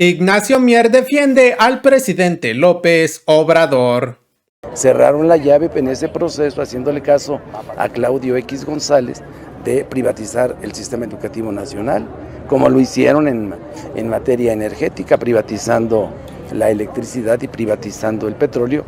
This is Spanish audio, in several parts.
Ignacio Mier defiende al presidente López Obrador. Cerraron la llave en ese proceso, haciéndole caso a Claudio X González de privatizar el sistema educativo nacional, como lo hicieron en materia energética, privatizando la electricidad y privatizando el petróleo.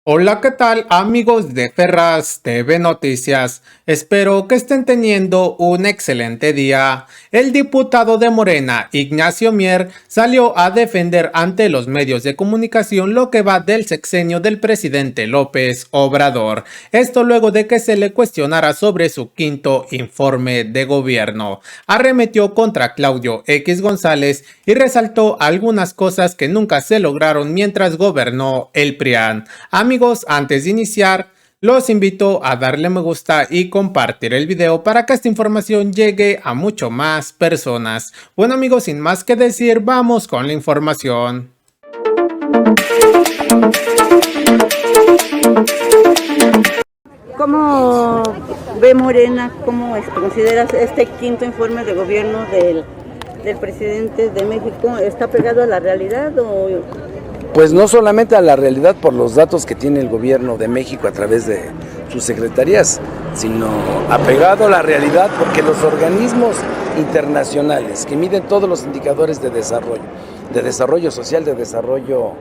Hola, ¿qué tal amigos de Ferraz TV Noticias? Espero que estén teniendo un excelente día. El diputado de Morena, Ignacio Mier, salió a defender ante los medios de comunicación lo que va del sexenio del presidente López Obrador. Esto luego de que se le cuestionara sobre su quinto informe de gobierno. Arremetió contra Claudio X González y resaltó algunas cosas que nunca se lograron mientras gobernó el PRIAN. Amigos, antes de iniciar, los invito a darle me gusta y compartir el video para que esta información llegue a mucho más personas. Bueno amigos, sin más que decir, vamos con la información. ¿Cómo ve Morena, cómo consideras este quinto informe de gobierno del presidente de México? ¿Está pegado a la realidad o...? Pues no solamente a la realidad por los datos que tiene el gobierno de México a través de sus secretarías, sino apegado a la realidad porque los organismos internacionales que miden todos los indicadores de desarrollo social, de desarrollo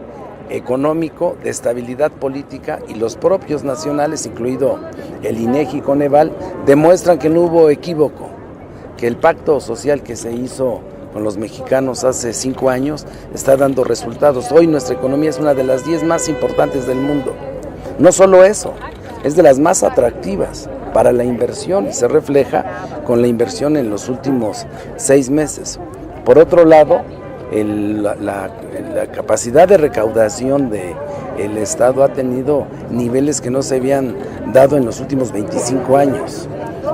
económico, de estabilidad política y los propios nacionales, incluido el INEGI y Coneval, demuestran que no hubo equívoco, que el pacto social que se hizo con los mexicanos hace 5 años está dando resultados. Hoy nuestra economía es una de las 10 más importantes del mundo. No solo eso, es de las más atractivas para la inversión y se refleja con la inversión en los últimos 6 meses. Por otro lado, la capacidad de recaudación del Estado ha tenido niveles que no se habían dado en los últimos 25 años.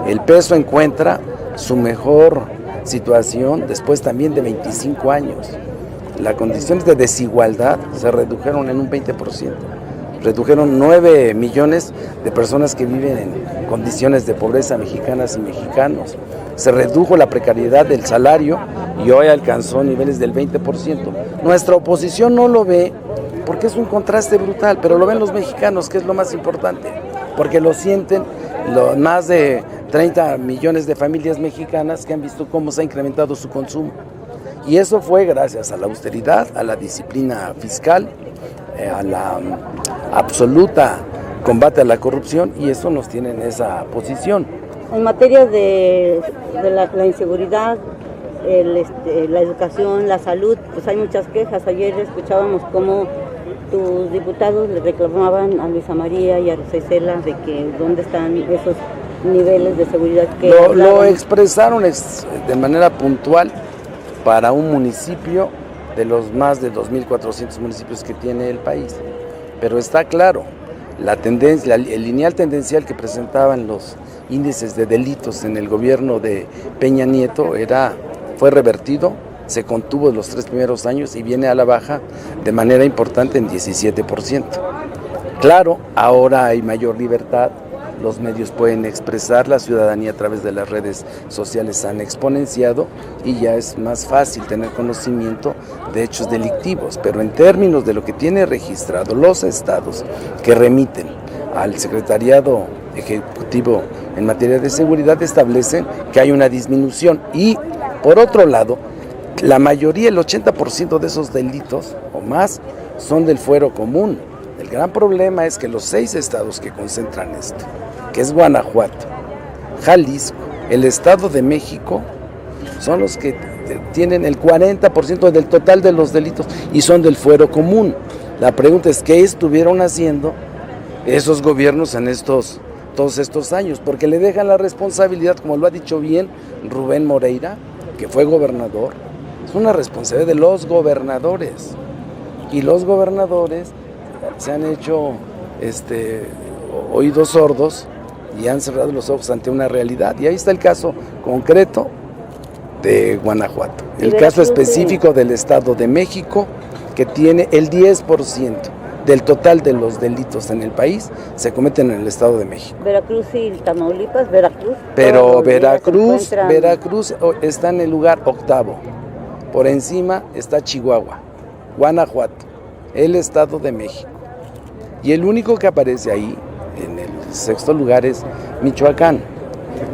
El peso encuentra su mejor situación después también de 25 años. Las condiciones de desigualdad se redujeron en un 20%. Redujeron 9 millones de personas que viven en condiciones de pobreza, mexicanas y mexicanos. Se redujo la precariedad del salario y hoy alcanzó niveles del 20%. Nuestra oposición no lo ve porque es un contraste brutal, pero lo ven los mexicanos, que es lo más importante, porque lo sienten los más de 30 millones de familias mexicanas que han visto cómo se ha incrementado su consumo. Y eso fue gracias a la austeridad, a la disciplina fiscal, a la absoluta combate a la corrupción, y eso nos tiene en esa posición. En materia de la inseguridad, la educación, la salud, pues hay muchas quejas. Ayer escuchábamos cómo tus diputados le reclamaban a Luisa María y a Rosa Isela de que dónde están esos niveles de seguridad que lo expresaron de manera puntual para un municipio de los más de 2.400 municipios que tiene el país. Pero está claro, la tendencia, el lineal tendencial que presentaban los índices de delitos en el gobierno de Peña Nieto fue revertido, se contuvo en los 3 primeros años y viene a la baja de manera importante en 17%. Claro, ahora hay mayor libertad, los medios pueden expresar, la ciudadanía a través de las redes sociales han exponenciado y ya es más fácil tener conocimiento de hechos delictivos, pero en términos de lo que tiene registrado los estados que remiten al Secretariado Ejecutivo en materia de seguridad establecen que hay una disminución y, por otro lado, la mayoría, el 80% de esos delitos o más, son del fuero común. El gran problema es que los 6 estados que concentran esto, que es Guanajuato, Jalisco, el Estado de México, son los que tienen el 40% del total de los delitos y son del fuero común. La pregunta es, ¿qué estuvieron haciendo esos gobiernos en todos estos años? Porque le dejan la responsabilidad, como lo ha dicho bien Rubén Moreira, que fue gobernador, es una responsabilidad de los gobernadores. Y los gobernadores se han hecho oídos sordos y han cerrado los ojos ante una realidad. Y ahí está el caso concreto de Guanajuato, el caso específico del Estado de México, que tiene el 10% del total de los delitos en el país se cometen en el Estado de México. Veracruz y Tamaulipas, Veracruz. Pero Veracruz está en el lugar 8º. Por encima está Chihuahua, Guanajuato, el Estado de México. Y el único que aparece ahí, en el sexto lugar, es Michoacán.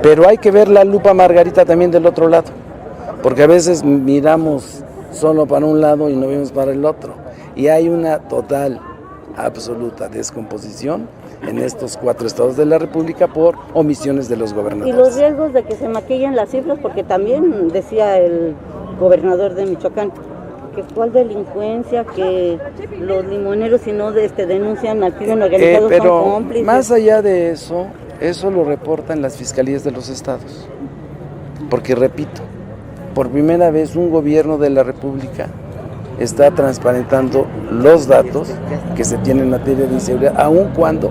Pero hay que ver la lupa Margarita también del otro lado, porque a veces miramos solo para un lado y no vemos para el otro. Y hay una total, absoluta descomposición en estos 4 estados de la República por omisiones de los gobernadores. Y los riesgos de que se maquillen las cifras, porque también decía el gobernador de Michoacán que cuál delincuencia, que los limoneros si no denuncian al crimen organizado pero son cómplices. Más allá de eso lo reportan las fiscalías de los estados. Porque repito, por primera vez un gobierno de la República está transparentando los datos que se tienen en materia de inseguridad, aun cuando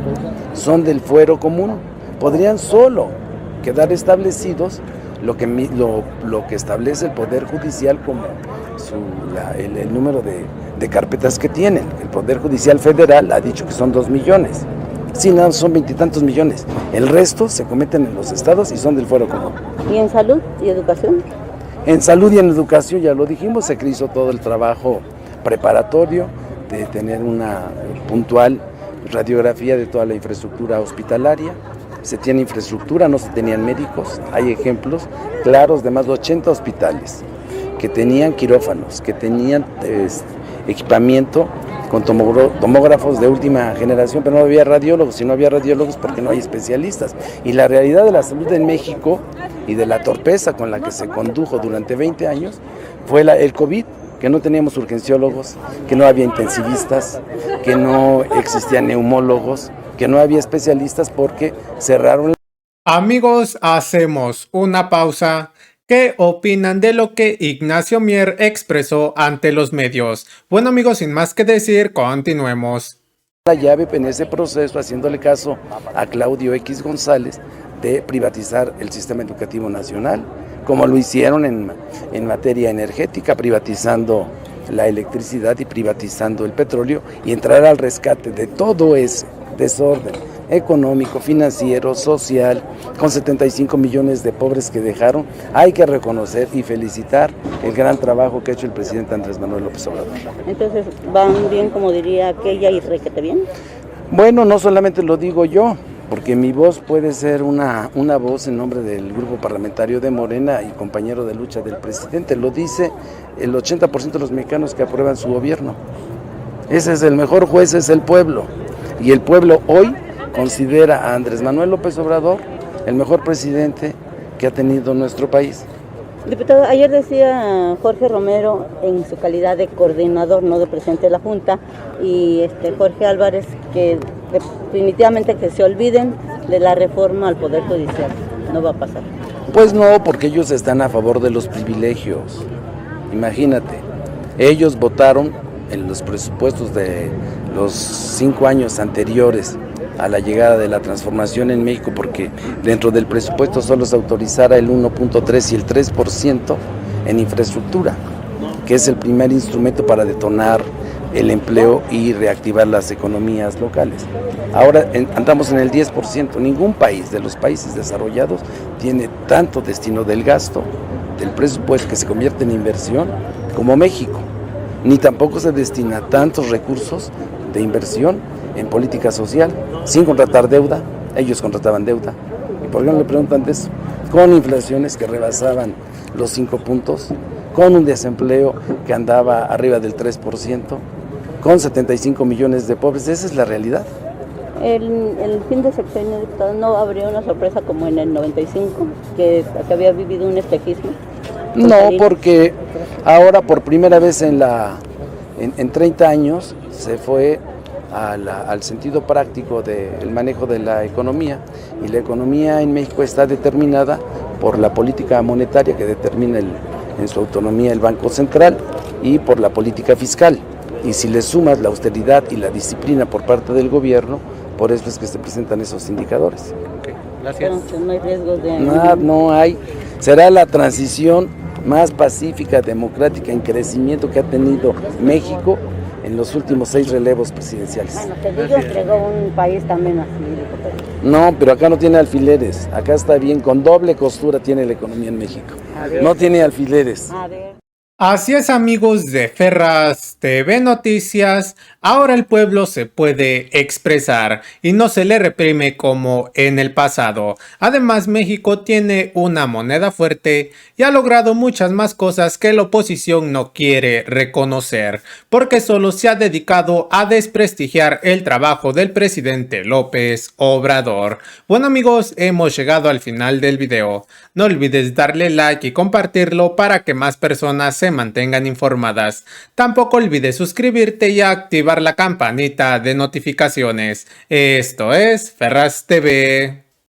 son del fuero común. Podrían solo quedar establecidos lo que establece el Poder Judicial como el número de carpetas que tienen. El Poder Judicial Federal ha dicho que son 2 millones. Sí, no, son 20 y tantos millones. El resto se cometen en los estados y son del fuero común. ¿Y en salud y educación? En salud y en educación, ya lo dijimos, se hizo todo el trabajo preparatorio de tener una puntual radiografía de toda la infraestructura hospitalaria. Se tiene infraestructura, no se tenían médicos. Hay ejemplos claros de más de 80 hospitales que tenían quirófanos, que tenían equipamiento con tomógrafos de última generación, pero no había radiólogos. Si no había radiólogos, porque no hay especialistas. Y la realidad de la salud en México y de la torpeza con la que se condujo durante 20 años fue el COVID, que no teníamos urgenciólogos, que no había intensivistas, que no existían neumólogos, que no había especialistas porque cerraron. Amigos, hacemos una pausa. ¿Qué opinan de lo que Ignacio Mier expresó ante los medios? Bueno amigos, sin más que decir, continuemos. La llave en ese proceso, haciéndole caso a Claudio X González, de privatizar el sistema educativo nacional, como lo hicieron en materia energética, privatizando la electricidad y privatizando el petróleo, y entrar al rescate de todo ese desorden económico, financiero, social, con 75 millones de pobres que dejaron. Hay que reconocer y felicitar el gran trabajo que ha hecho el presidente Andrés Manuel López Obrador. Entonces, ¿van bien, como diría aquella, y requete bien? Bueno, no solamente lo digo yo, porque mi voz puede ser una voz en nombre del grupo parlamentario de Morena y compañero de lucha del presidente. Lo dice el 80% de los mexicanos que aprueban su gobierno. Ese es el mejor juez, es el pueblo. Y el pueblo hoy considera a Andrés Manuel López Obrador el mejor presidente que ha tenido nuestro país. Diputado, ayer decía Jorge Romero, en su calidad de coordinador, no de presidente de la Junta, y Jorge Álvarez, que definitivamente que se olviden de la reforma al Poder Judicial. No va a pasar. Pues no, porque ellos están a favor de los privilegios. Imagínate, ellos votaron en los presupuestos de los 5 años anteriores a la llegada de la transformación en México, porque dentro del presupuesto solo se autorizara el 1.3 y el 3% en infraestructura, que es el primer instrumento para detonar el empleo y reactivar las economías locales. Ahora andamos en el 10%. Ningún país de los países desarrollados tiene tanto destino del gasto, del presupuesto que se convierte en inversión, como México. Ni tampoco se destina tantos recursos de inversión en política social, sin contratar deuda. Ellos contrataban deuda. ¿Y por qué no le preguntan de eso? Con inflaciones que rebasaban los 5 puntos, con un desempleo que andaba arriba del 3%, con 75 millones de pobres. Esa es la realidad. El fin de sexenio, diputado, ¿no habría una sorpresa como en el 95, que había vivido un espejismo? No, porque ahora por primera vez en 30 años se fue al sentido práctico del manejo de la economía, y la economía en México está determinada por la política monetaria que determina en su autonomía el Banco Central, y por la política fiscal. Y si le sumas la austeridad y la disciplina por parte del gobierno, por eso es que se presentan esos indicadores. Okay, gracias. Entonces, no hay riesgos de... No hay. Será la transición más pacífica, democrática, en crecimiento que ha tenido México en los últimos 6 relevos presidenciales. Bueno, Cedillo entregó un país también así, diputado. No, pero acá no tiene alfileres. Acá está bien, con doble costura tiene la economía en México. No tiene alfileres. A ver. Así es, amigos de Ferraz TV Noticias, ahora el pueblo se puede expresar y no se le reprime como en el pasado. Además, México tiene una moneda fuerte y ha logrado muchas más cosas que la oposición no quiere reconocer, porque solo se ha dedicado a desprestigiar el trabajo del presidente López Obrador. Bueno, amigos, hemos llegado al final del video. No olvides darle like y compartirlo para que más personas se mantengan informadas. Tampoco olvides suscribirte y activar la campanita de notificaciones. Esto es Ferraz TV.